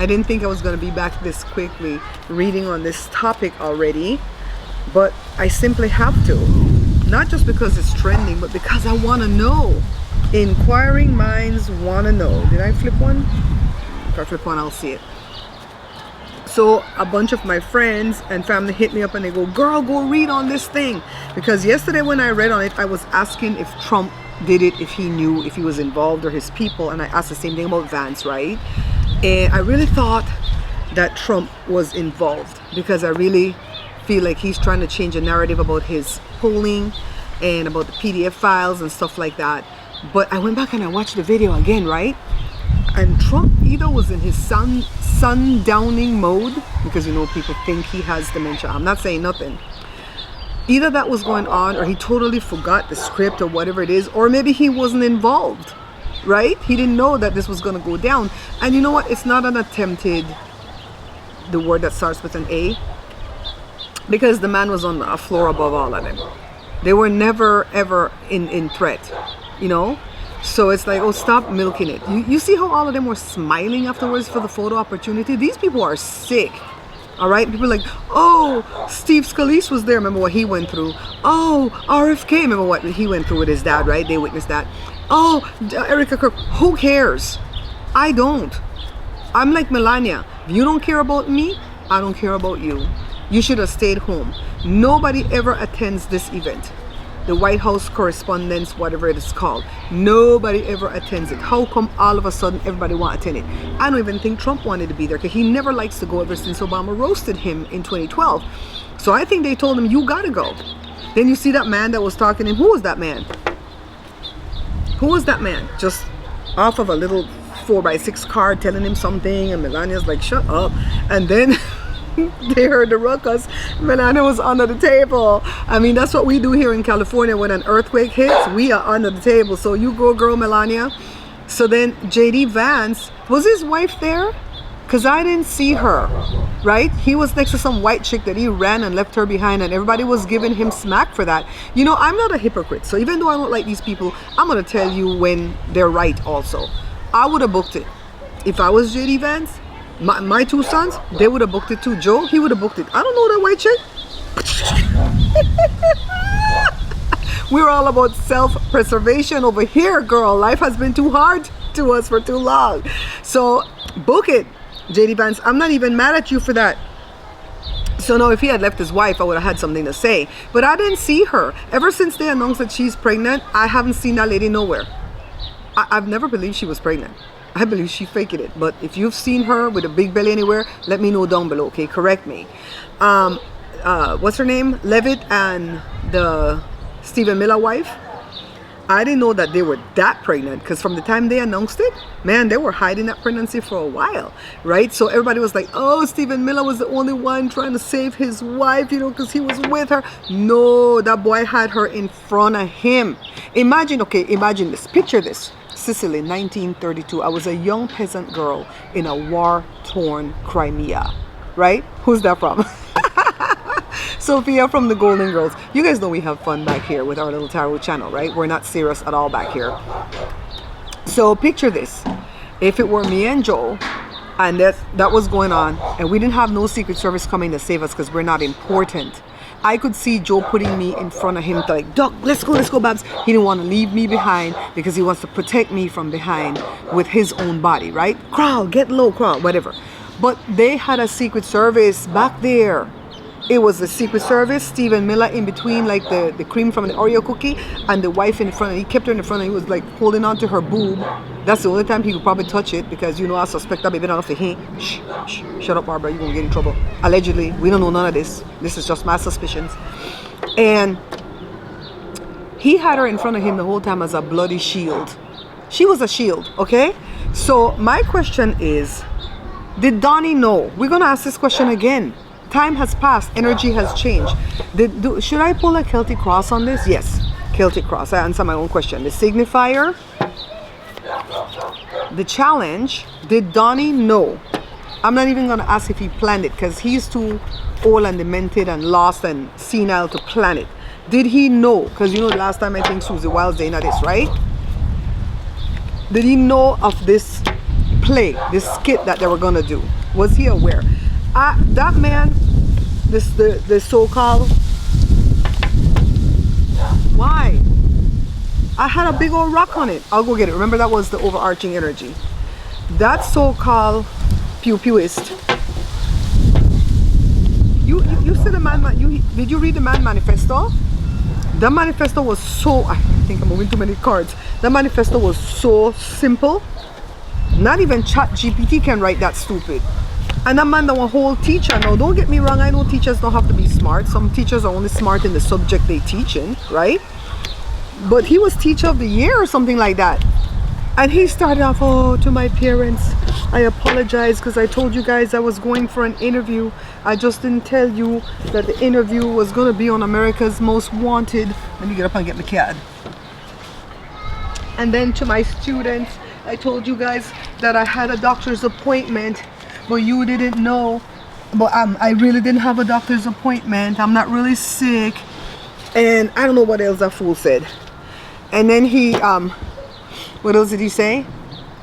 I didn't think I was going to be back this quickly reading on this topic already, but I simply have to. Not just because it's trending, but because I want to know. Inquiring minds want to know. Did I flip one? If I flip one, I'll see it. So a bunch of my friends and family hit me up and they go, girl, go read on this thing. Because yesterday when I read on it, I was asking if Trump did it, if he knew, if he was involved, or his people. And I asked the same thing about Vance, right? And I really thought that Trump was involved, because I really feel like he's trying to change the narrative about his polling and about the PDF files and stuff like that. But I went back and I watched the video again, right? And Trump either was in his sundowning mode, because you know people think he has dementia. I'm not saying nothing. Either that was going on, or he totally forgot the script or whatever it is, or maybe he wasn't involved. Right? He didn't know that this was going to go down. And you know what? It's not an attempted, the word that starts with an A, because the man was on a floor above all of them. They were never ever in threat, you know? So it's like, oh, stop milking it. You see how all of them were smiling afterwards for the photo opportunity? These people are sick. All right, people are like, oh, Steve Scalise was there. Remember what he went through? Oh, RFK, remember what he went through with his dad, right? They witnessed that. Oh, Erica Kirk, who cares? I don't. I'm like Melania. If you don't care about me, I don't care about you. You should have stayed home. Nobody ever attends this event. The White House Correspondence, whatever it is called. Nobody ever attends it. How come all of a sudden everybody want to attend it? I don't even think Trump wanted to be there, because he never likes to go ever since Obama roasted him in 2012. So I think they told him, you gotta go. Then you see that man that was talking to him. Who was that man? Who was that man? Just off of a little 4x6 card telling him something, and Melania's like, shut up. And then they heard the ruckus. Melania was under the table. I mean, that's what we do here in California. When an earthquake hits, we are under the table. So you go, girl, Melania. So then JD Vance, was his wife there? Because I didn't see her, right? He was next to some white chick that he ran and left her behind, and everybody was giving him smack for that. You know, I'm not a hypocrite. So even though I don't like these people, I'm going to tell you when they're right also. I would have booked it. If I was JD Vance, my two sons, they would have booked it too. Joe, he would have booked it. I don't know that white chick. We're all about self-preservation over here, girl. Life has been too hard to us for too long. So book it. JD Vance, I'm not even mad at you for that. So now if he had left his wife, I would have had something to say. But I didn't see her. Ever since they announced that she's pregnant, I haven't seen that lady nowhere. I've never believed she was pregnant. I believe she faked it. But if you've seen her with a big belly anywhere, let me know down below, okay? Correct me. What's her name? Levitt and the Stephen Miller wife. I didn't know that they were that pregnant, because from the time they announced it, man, they were hiding that pregnancy for a while, right? So everybody was like, oh, Stephen Miller was the only one trying to save his wife, you know, because he was with her. No, that boy had her in front of him. Imagine, okay, imagine this. Picture this. Sicily, 1932. I was a young peasant girl in a war-torn Crimea, right? Who's that from? Sophia from the Golden Girls. You guys know we have fun back here with our little tarot channel, right? We're not serious at all back here. So picture this. If it were me and Joe, and that was going on, and we didn't have no Secret Service coming to save us because we're not important, I could see Joe putting me in front of him to like, Doc, let's go, Babs. He didn't want to leave me behind because he wants to protect me from behind with his own body, right? Crawl, get low, crawl, whatever. But they had a Secret Service back there. It was the Secret Service, Stephen Miller in between, like the cream from an Oreo cookie, and the wife in front. He kept her in front, and he was like holding on to her boob. That's the only time he could probably touch it, because you know I suspect that baby enough to him. Shh, shut up, Barbara. You're gonna get in trouble. Allegedly, we don't know none of this. This is just my suspicions. And he had her in front of him the whole time as a bloody shield. She was a shield, okay? So my question is, did Donnie know? We're gonna ask this question again. Time has passed, energy has changed. Should I pull a Celtic cross on this? Yes, Celtic cross. I answer my own question. The signifier, the challenge, did Donnie know? I'm not even going to ask if he planned it, because he's too old and demented and lost and senile to plan it. Did he know? Because you know, last time I think Susie Wiles, they know this, right? Did he know of this play, this skit that they were gonna do? Was he aware? That man, the so-called, why? I had a big old rock on it. I'll go get it. Remember, that was the overarching energy. That so-called pew-pewist. You see the man, did you read the man manifesto? The manifesto was so, I think I'm moving too many cards. The manifesto was so simple. Not even ChatGPT can write that stupid. And that man, the whole teacher. Now, don't get me wrong, I know teachers don't have to be smart. Some teachers are only smart in the subject they teach in, right? But he was teacher of the year or something like that. And he started off, oh, to my parents, I apologize because I told you guys I was going for an interview. I just didn't tell you that the interview was going to be on America's Most Wanted. Let me get up and get my card. And then to my students, I told you guys that I had a doctor's appointment, but you didn't know. But I really didn't have a doctor's appointment. I'm not really sick. And I don't know what else that fool said. And then he, what else did he say?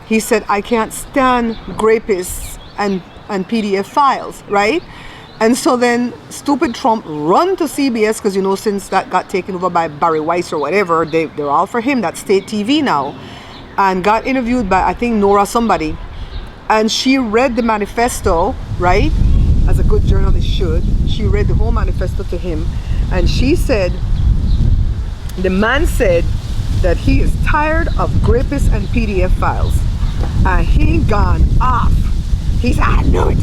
He said, I can't stand grapists and PDF files, right? And so then stupid Trump run to CBS, because you know, since that got taken over by Barry Weiss or whatever, they're all for him. That's state TV now. And got interviewed by, I think, Nora somebody. And she read the manifesto, right? As a good journalist should. She read the whole manifesto to him. And she said, the man said that he is tired of grapists and PDF files. And he gone off. He said, I knew it.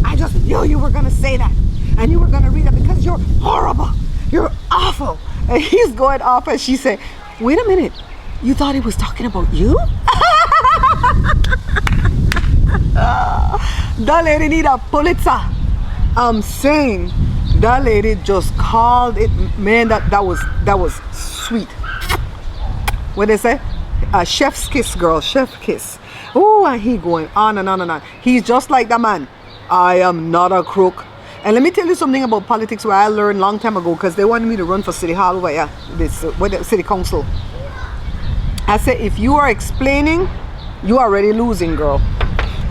I just knew you were going to say that. And you were going to read that because you're horrible. You're awful. And he's going off, and she said, wait a minute. You thought he was talking about you? That lady need a Pulitzer. I'm saying that lady just called it, man, that was sweet. What they say? Chef's kiss, girl, chef kiss. Oh, and he going on and on and on. He's just like the man. I am not a crook. And let me tell you something about politics where I learned long time ago, because they wanted me to run for City Hall over here, City Council. I said, if you are explaining, you are already losing, girl.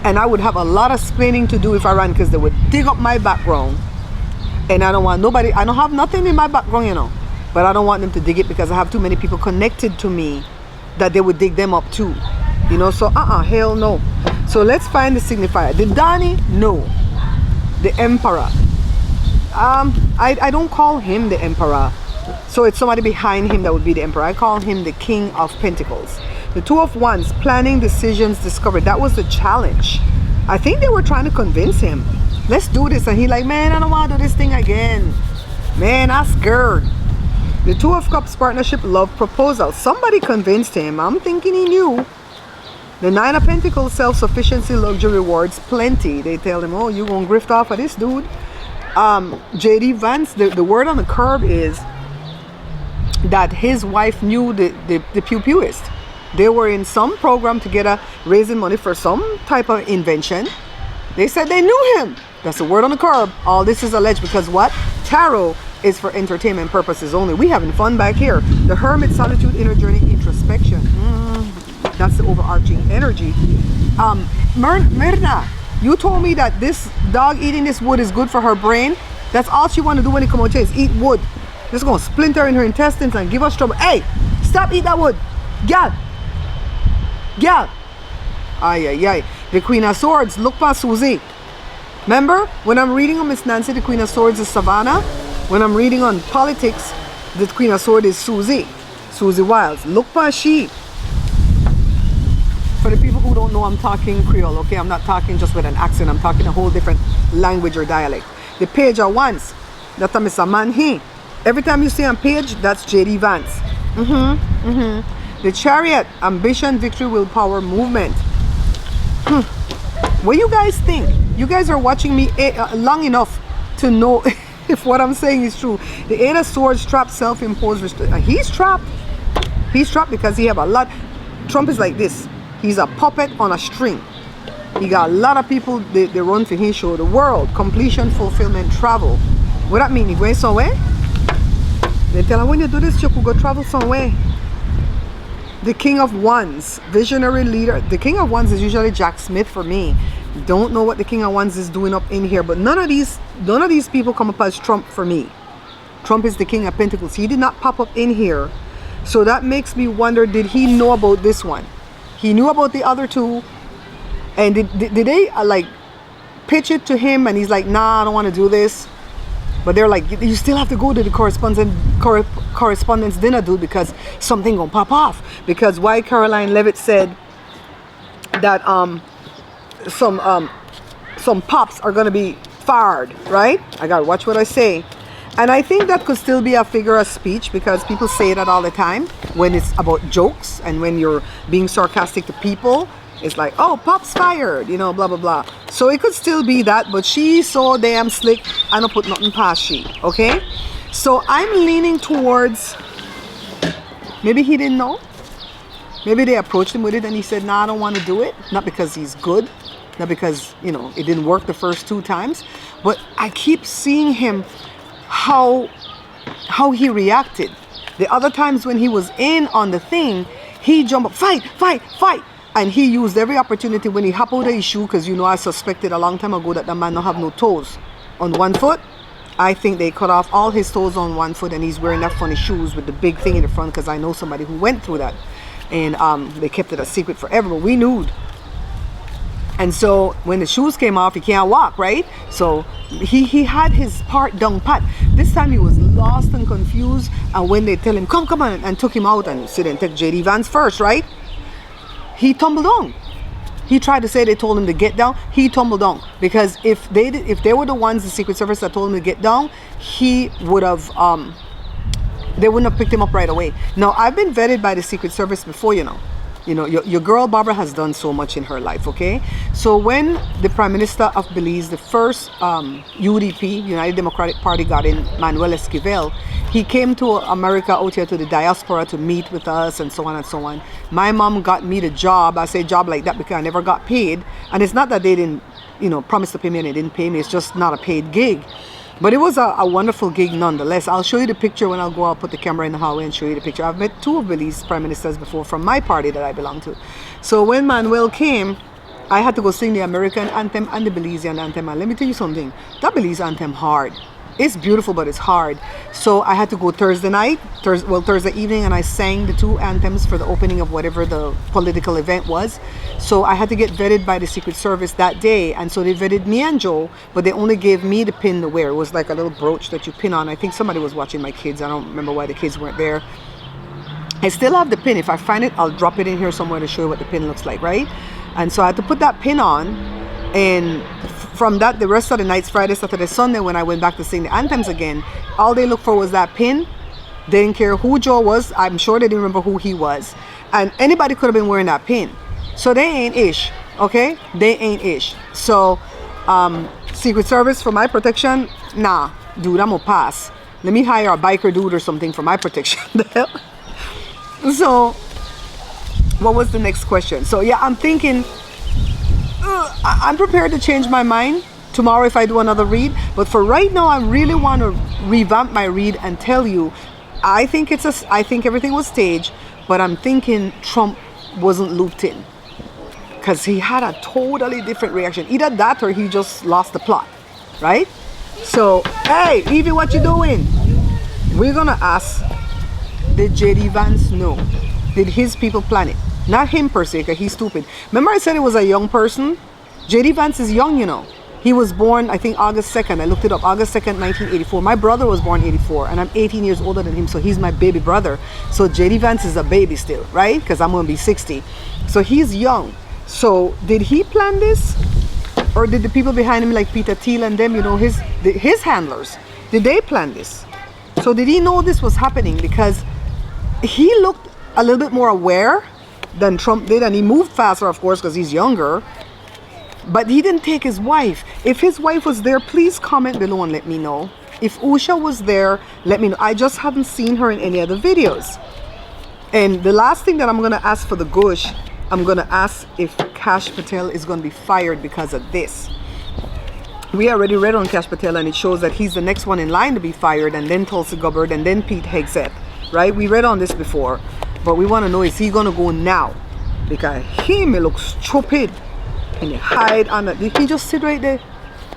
And I would have a lot of explaining to do if I ran, because they would dig up my background. And I don't want nobody, I don't have nothing in my background, you know. But I don't want them to dig it, because I have too many people connected to me that they would dig them up too. You know, so hell no. So let's find the signifier. The Donnie, no. The Emperor. I don't call him the Emperor. So it's somebody behind him that would be the Emperor. I call him the King of Pentacles. The Two of Wands, planning, decisions, discovery. That was the challenge. I think they were trying to convince him. Let's do this. And he like, man, I don't want to do this thing again. Man, I'm scared. The Two of Cups, partnership, love, proposal. Somebody convinced him. I'm thinking he knew. The Nine of Pentacles, self-sufficiency, luxury, rewards, plenty. They tell him, oh, you gonna grift off of this dude. JD Vance, the word on the curb is that his wife knew the pew-pewist. They were in some program together raising money for some type of invention. They said they knew him. That's the word on the curb. All this is alleged because what? Tarot is for entertainment purposes only. We having fun back here. The Hermit, solitude, inner journey, introspection. That's the overarching energy. Myrna, you told me that this dog eating this wood is good for her brain. That's all she want to do when it come out here is eat wood. This is going to splinter in her intestines and give us trouble. Hey, stop eating that wood. Gal. Gal. Ay, ay, ay. The Queen of Swords. Look past Susie. Remember, when I'm reading on Miss Nancy, the Queen of Swords is Savannah. When I'm reading on politics, the Queen of Swords is Susie. Susie Wiles. Look past she. For the people who don't know, I'm talking Creole, okay? I'm not talking just with an accent. I'm talking a whole different language or dialect. The Page of Wands. That's a Mr. Man he. Every time you see a page, that's JD Vance. The Chariot, ambition, victory, willpower, movement. What do you guys think? You guys are watching me long enough to know if what I'm saying is true. The Eight of Swords, trapped, self-imposed restriction. He's trapped. He's trapped because he have a lot. Trump is like this. He's a puppet on a string. He got a lot of people, they run for his show. The world, completion, fulfillment, travel. What that mean? He going somewhere? They tell him when you do this, you could go travel somewhere. The King of Wands, visionary leader. The King of Wands is usually Jack Smith for me. Don't know what the King of Wands is doing up in here, but none of these people come up as Trump for me. Trump is the King of Pentacles. He did not pop up in here. So that makes me wonder, did he know about this one? He knew about the other two. And did they like pitch it to him and he's like, nah, I don't want to do this. But they're like, you still have to go to the correspondence dinner, dude, because something gonna pop off. Because why Caroline Levitt said that some pops are gonna be fired, right? I gotta watch what I say. And I think that could still be a figure of speech, because people say that all the time when it's about jokes and when you're being sarcastic to people. It's like, oh, pop's fired, you know, blah, blah, blah. So it could still be that, but she's so damn slick, I don't put nothing past she, okay? So I'm leaning towards, maybe he didn't know. Maybe they approached him with it and he said, nah, I don't want to do it. Not because he's good, not because, you know, it didn't work the first 2 times. But I keep seeing him, how he reacted. The other times when he was in on the thing, he jumped up, fight, fight, fight. And he used every opportunity when he hop out of his shoe, because you know I suspected a long time ago that the man don't have no toes on one foot. I think they cut off all his toes on one foot and he's wearing that funny shoes with the big thing in the front, because I know somebody who went through that. And they kept it a secret forever, but we knew. And so when the shoes came off, he can't walk, right? So he had his part down pat. This time he was lost and confused. And when they tell him, come on, and took him out and said, and take JD Vance first, right? He tumbled down. He tried to say they told him to get down. He tumbled down, because if they were the ones, the Secret Service, that told him to get down, he would have they wouldn't have picked him up right away. Now, I've been vetted by the Secret Service before, you know. Your girl Barbara has done so much in her life, okay? So when the Prime Minister of Belize, the first UDP, United Democratic Party, got in, Manuel Esquivel, he came to America, out here to the diaspora, to meet with us and so on and so on. My mom got me the job. I say job like that because I never got paid. And it's not that they didn't, promise to pay me and they didn't pay me. It's just not a paid gig. But it was a wonderful gig nonetheless. I'll show you the picture when I'll go. I'll put the camera in the hallway and show you the picture. I've met 2 of Belize prime ministers before from my party that I belong to. So when Manuel came, I had to go sing the American anthem and the Belizean anthem. And let me tell you something, that Belize anthem hard. It's beautiful, but it's hard. So I had to go Thursday night, Thursday evening, and I sang the 2 anthems for the opening of whatever the political event was. So I had to get vetted by the Secret Service that day. And so they vetted me and Joe, but they only gave me the pin to wear. It was like a little brooch that you pin on. I think somebody was watching my kids. I don't remember why the kids weren't there. I still have the pin. If I find it, I'll drop it in here somewhere to show you what the pin looks like, right? And so I had to put that pin on. And from that, the rest of the nights, Friday, Saturday, Sunday, when I went back to sing the anthems again, all they looked for was that pin. They didn't care who Joe was. I'm sure they didn't remember who he was. And anybody could have been wearing that pin. So they ain't ish, okay? They ain't ish. So Secret Service for my protection, nah, dude, I'm gonna pass. Let me hire a biker dude or something for my protection. So what was the next question? So yeah, I'm thinking, I'm prepared to change my mind tomorrow if I do another read, but for right now I really want to revamp my read and tell you I think everything was staged, but I'm thinking Trump wasn't looped in, because he had a totally different reaction. Either that or he just lost the plot, right? So hey Evie, what you doing? We're gonna ask, did JD Vance know? Did his people plan it? Not him per se, because he's stupid. Remember I said it was a young person? JD Vance is young, you know. He was born, I think, August 2nd. I looked it up, August 2nd, 1984. My brother was born 84, and I'm 18 years older than him, so he's my baby brother. So JD Vance is a baby still, right? Because I'm going to be 60. So he's young. So did he plan this? Or did the people behind him, like Peter Thiel and them, his handlers, did they plan this? So did he know this was happening? Because he looked a little bit more aware than Trump did, and he moved faster, of course, because he's younger. But he didn't take his wife. If his wife was there, please comment below and let me know. If Usha was there, let me know. I just haven't seen her in any other videos. And the last thing that I'm going to ask for the gush, I'm going to ask if Kash Patel is going to be fired because of this. We already read on Kash Patel, and it shows that he's the next one in line to be fired, and then Tulsi Gabbard, and then Pete Hegseth, right? We read on this before. But we want to know, is he gonna go now? Because he may look stupid and he hide on it. Did he just sit right there?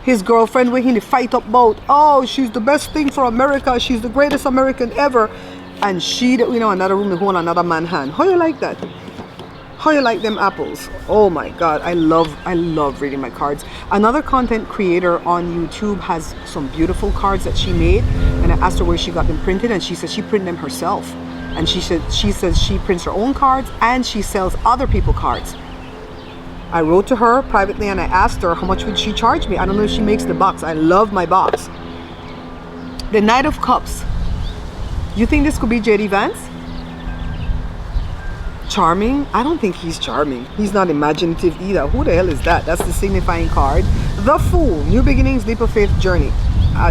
His girlfriend with him, they fight up about, oh, she's the best thing for America, she's the greatest American ever, and she, you know, another room, hold another man's hand. How you like that? How you like them apples? Oh my God, I love reading my cards. Another content creator on YouTube has some beautiful cards that she made, and I asked her where she got them printed, and she said she printed them herself. And she says she prints her own cards and she sells other people's cards. I wrote to her privately and I asked her how much would she charge me. I don't know if she makes the box. I love my box. The Knight of Cups. You think this could be JD Vance? Charming? I don't think he's charming. He's not imaginative either. Who the hell is that? That's the signifying card. The Fool. New beginnings, leap of faith, journey.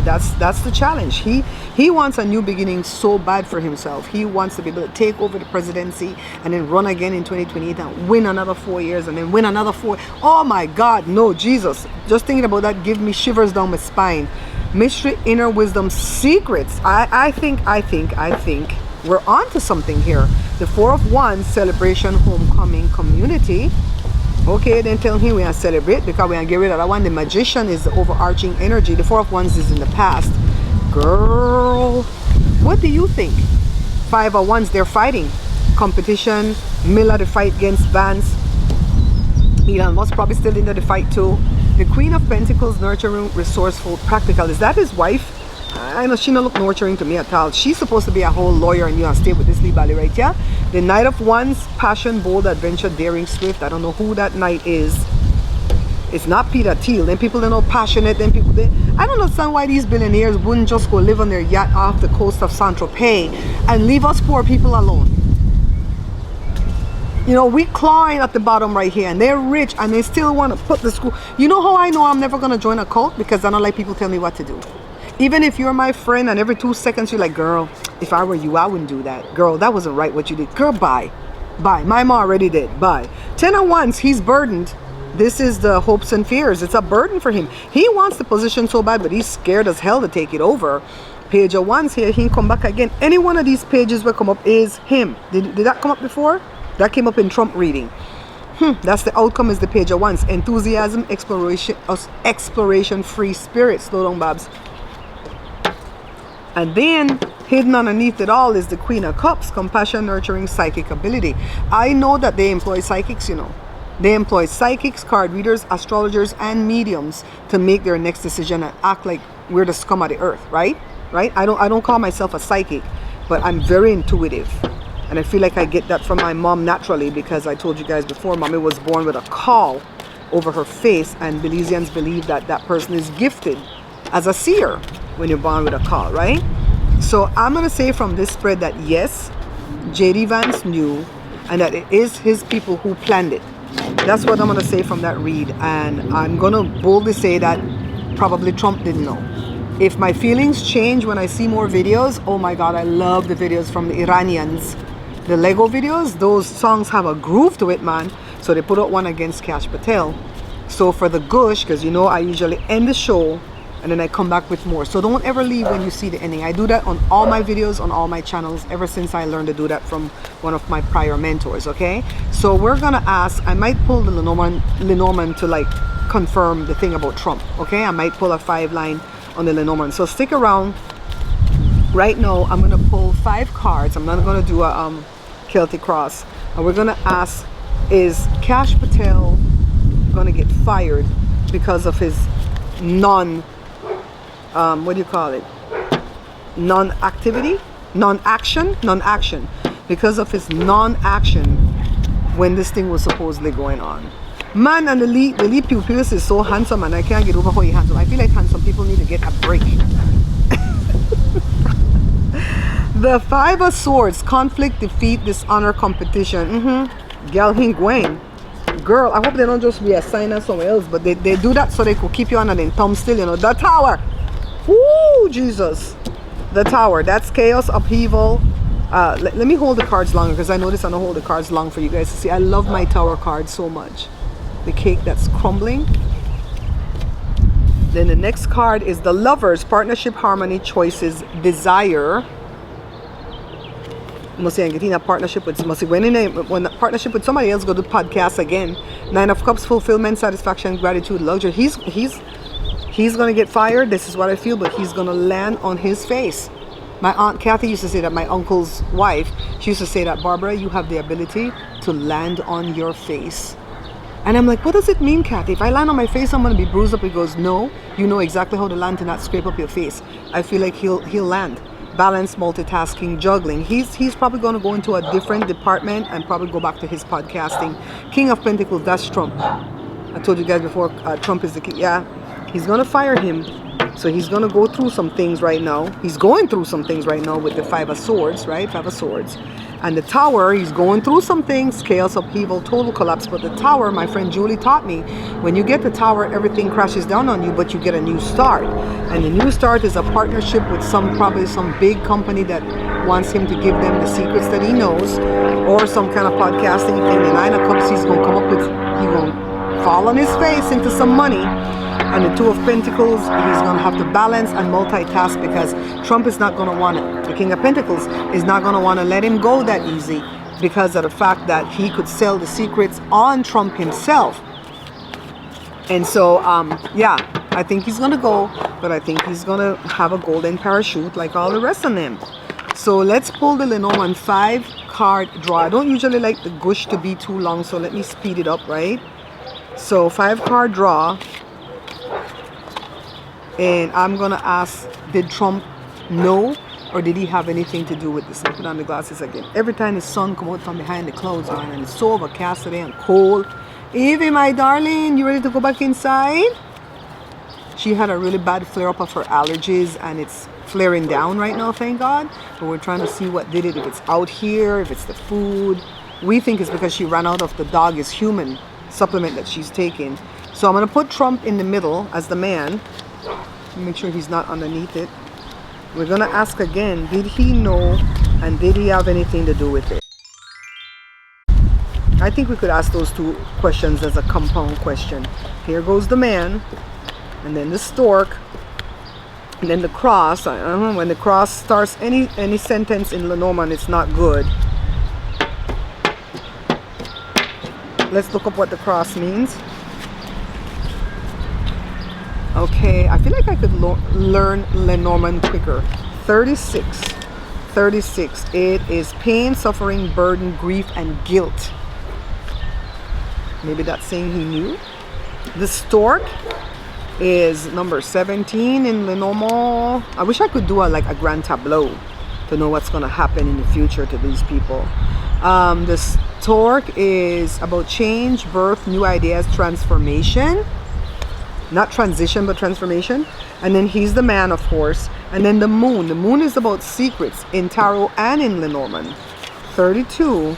That's the challenge. He wants a new beginning so bad for himself. He wants to be able to take over the presidency and then run again in 2028 and win another 4 years and then win another 4. Oh my God, no, Jesus. Just thinking about that give me shivers down my spine. Mystery, inner wisdom, secrets. I think we're on to something here. The Four of Wands, celebration, homecoming, community. Okay, then tell him we are celebrate because we are get rid of that one. The Magician is the overarching energy. The Four of Wands is in the past. Girl, what do you think? Five of Wands, they're fighting. Competition, Miller, the fight against Vance. Elon Musk probably still into the fight too. The Queen of Pentacles, nurturing, resourceful, practical. Is that his wife? I know she don't look nurturing to me at all. She's supposed to be a whole lawyer and you are stay with this Lee Bally right here. The Knight of Wands, passion, bold, adventure, daring, swift. I don't know who that knight is. It's not Peter Thiel. Then people don't know passionate. Then people, I don't understand why these billionaires wouldn't just go live on their yacht off the coast of Saint-Tropez and leave us poor people alone. You know, we clawing at the bottom right here and they're rich and they still want to put the school. You know how I know I'm never going to join a cult? Because I don't like people tell me what to do. Even if you're my friend and every 2 seconds you're like, girl, if I were you, I wouldn't do that. Girl, that wasn't right what you did. Girl, bye. Bye. My mom already did. Bye. 10 of Wands, he's burdened. This is the hopes and fears. It's a burden for him. He wants the position so bad, but he's scared as hell to take it over. Page of Wands here, he can come back again. Any one of these pages will come up is him. Did that come up before? That came up in Trump reading. That's the outcome is the Page of Wands. Enthusiasm, exploration, free spirit. Slow down, Babs. And then hidden underneath it all is the Queen of Cups, compassion, nurturing, psychic ability. I know that they employ psychics, you know. They employ psychics, card readers, astrologers, and mediums to make their next decision and act like we're the scum of the earth, right? Right? I don't call myself a psychic, but I'm very intuitive. And I feel like I get that from my mom naturally because I told you guys before, mommy was born with a caul over her face, and Belizeans believe that that person is gifted as a seer when you're born with a caul, right? So I'm going to say from this spread that yes, JD Vance knew and that it is his people who planned it. That's what I'm going to say from that read. And I'm going to boldly say that probably Trump didn't know. If my feelings change when I see more videos, oh my God, I love the videos from the Iranians. The Lego videos, those songs have a groove to it, man. So they put out one against Kash Patel. So for the gush, because you know I usually end the show and then I come back with more. So don't ever leave when you see the ending. I do that on all my videos, on all my channels, ever since I learned to do that from one of my prior mentors, okay? So we're gonna ask, I might pull the Lenormand to like confirm the thing about Trump, okay? I might pull a 5-line on the Lenormand. So stick around. Right now, I'm gonna pull 5 cards. I'm not gonna do a Celtic cross. And we're gonna ask, is Kash Patel gonna get fired because of his what do you call it? Non-activity? Non-action? Because of his non-action when this thing was supposedly going on. Man, and the lead pupils is so handsome and I can't get over how he's handsome. I feel like handsome people need to get a break. The 5 of Swords, conflict, defeat, dishonor, competition. Gal Hingwen. Girl, I hope they don't just reassign us somewhere else, but they do that so they could keep you on and then thumb still, you know. The Tower. Woo, Jesus. The Tower. That's chaos, upheaval. Let me hold the cards longer because I notice I don't hold the cards long for you guys to see. I love my Tower card so much. The cake that's crumbling. Then the next card is the Lovers, partnership, harmony, choices, desire. Must say getting a partnership with must say when a partnership with somebody else, go to podcast again. Nine of Cups, fulfillment, satisfaction, gratitude, luxury. He's gonna get fired. This is what I feel, but he's gonna land on his face. My aunt Kathy used to say that. My uncle's wife, she used to say that, Barbara, you have the ability to land on your face. And I'm like, what does it mean, Kathy? If I land on my face, I'm gonna be bruised up. He goes, no, you know exactly how to land to not scrape up your face. I feel like he'll land. Balance, multitasking, juggling. He's probably gonna go into a different department and probably go back to his podcasting. King of Pentacles, that's Trump. I told you guys before, Trump is the king. Yeah, he's gonna fire him. So he's going to go through some things right now. He's going through some things right now with the Five of Swords, right? Five of Swords. And the Tower, he's going through some things. Chaos, upheaval, total collapse. But the Tower, my friend Julie taught me, when you get the Tower, everything crashes down on you, but you get a new start. And the new start is a partnership with probably some big company that wants him to give them the secrets that he knows, or some kind of podcasting thing. The Nine of Cups, he's going to come up with, he's going to fall on his face into some money. And the Two of Pentacles, he's going to have to balance and multitask, because Trump is not going to want it. The King of Pentacles is not going to want to let him go that easy, because of the fact that he could sell the secrets on Trump himself. And so, yeah, I think he's going to go, but I think he's going to have a golden parachute like all the rest of them. So let's pull the Lenormand 5-card draw. I don't usually like the gush to be too long, so let me speed it up, right? So 5-card draw. And I'm going to ask, did Trump know, or did he have anything to do with this? I put on the glasses again. Every time the sun comes out from behind the clouds, man, and it's so overcast today and cold. Evie, my darling, you ready to go back inside? She had a really bad flare-up of her allergies, and it's flaring down right now, thank God. But we're trying to see what did it, if it's out here, if it's the food. We think it's because she ran out of the dog is human supplement that she's taking. So I'm going to put Trump in the middle as the man. Make sure he's not underneath it. We're going to ask again, did he know, and did he have anything to do with it? I think we could ask those two questions as a compound question. Here goes the man, and then the stork, and then the cross. I don't know, when the cross starts any sentence in Lenormand, it's not good. Let's look up what the cross means. Okay, I feel like I could learn Lenormand quicker. 36. 36. It is pain, suffering, burden, grief, and guilt. Maybe that's saying he knew. The stork is number 17 in Lenormand. I wish I could do a grand tableau to know what's going to happen in the future to these people. The stork is about change, birth, new ideas, transformation. Not transition, but transformation. And then he's the man, of course. And then the moon. The moon is about secrets in tarot and in Lenormand. 32.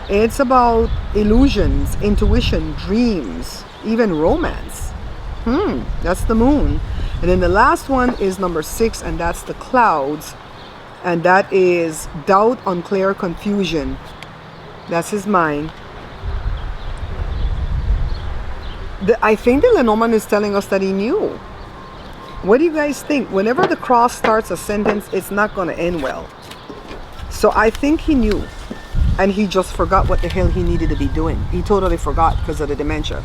It's about illusions, intuition, dreams, even romance. That's the moon. And then the last one is number 6, and that's the clouds. And that is doubt, unclear, confusion. That's his mind. I think the Lenormand is telling us that he knew. What do you guys think? Whenever the cross starts a sentence, it's not going to end well. So I think he knew. And he just forgot what the hell he needed to be doing. He totally forgot because of the dementia.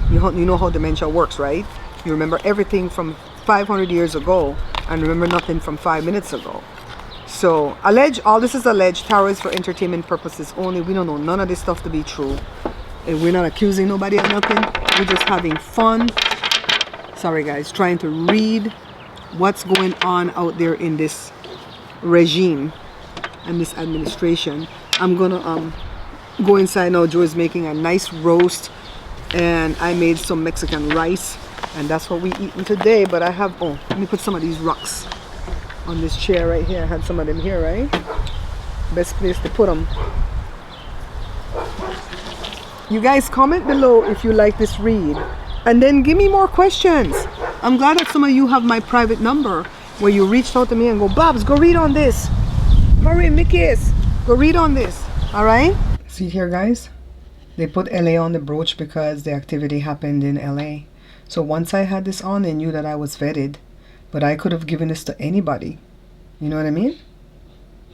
You know how dementia works, right? You remember everything from 500 years ago and remember nothing from 5 minutes ago. So, all this is alleged. Tarot is for entertainment purposes only. We don't know none of this stuff to be true. And we're not accusing nobody of nothing. We're just having fun. Sorry guys, trying to read what's going on out there in this regime and this administration. I'm gonna go inside now. Joe is making a nice roast, and I made some Mexican rice, and that's what we eating today. But I have, let me put some of these rocks on this chair right here. I had some of them here, right? Best place to put them. You guys comment below if you like this read, and then give me more questions. I'm glad that some of you have my private number where you reached out to me and go, Babs, go read on this. Hurry, Mickey's, go read on this. All right. See here, guys. They put LA on the brooch because the activity happened in LA. So once I had this on, they knew that I was vetted, but I could have given this to anybody. You know what I mean?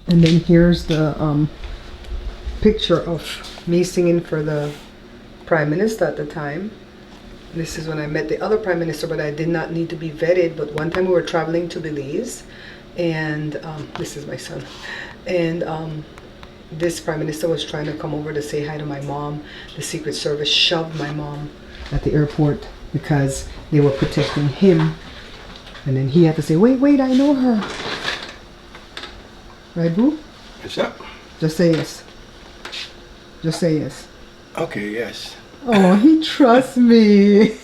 And then here's the picture of me singing for the Prime Minister at the time. This is when I met the other Prime Minister, but I did not need to be vetted. But one time we were traveling to Belize, and this is my son. And this Prime Minister was trying to come over to say hi to my mom. The Secret Service shoved my mom at the airport because they were protecting him. And then he had to say, wait, wait, I know her. Right, Boo? What's up? Just say yes. Just say yes. Okay, yes. Oh, he trusts me.